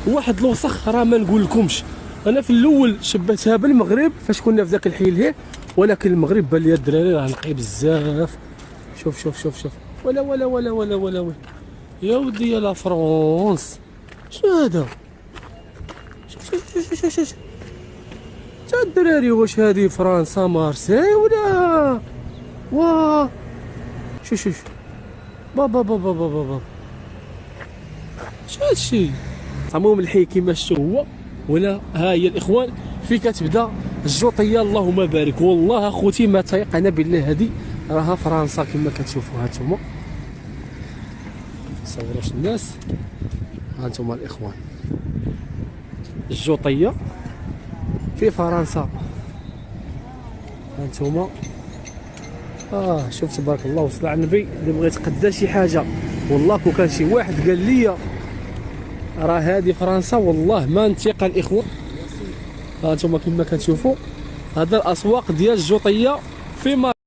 واحد الوسخ راه ما نقولكمش. انا في الاول شبهتها بالمغرب فاش كنا في ذاك الحي الهي، ولكن المغرب بان لي الدراري راه نقي بزاف. شوف شوف شوف شوف، ولا ولا ولا ولا ولا ولا يا ودي يا لا فرونس. شنو هذا؟ شوف شوف شوف شوف شوف تا الدراري، واش هادي فرنسا مارسي ولا واه؟ شوف شوف بابا بابا بابا بابا، شو هادشي؟ المهم الحي كيما شفتوا هو. ولا ها هي الاخوان في كتبدا الجوطيه. اللهم بارك. والله اخوتي ما تيق انا بالله هذه راها فرنسا كما كتشوفوا. ها انتم صوروش الناس، ها انتم الاخوان الجوطيه في فرنسا. ها انتم شوف تبارك الله وصل على النبي. اللي بغى يتقدى شي حاجه والله كون كان شي واحد قال لي راه هذه فرنسا والله ما نتيق الاخوه. ها انتم كما كتشوفوا هذا الاسواق ديال الجوطيه في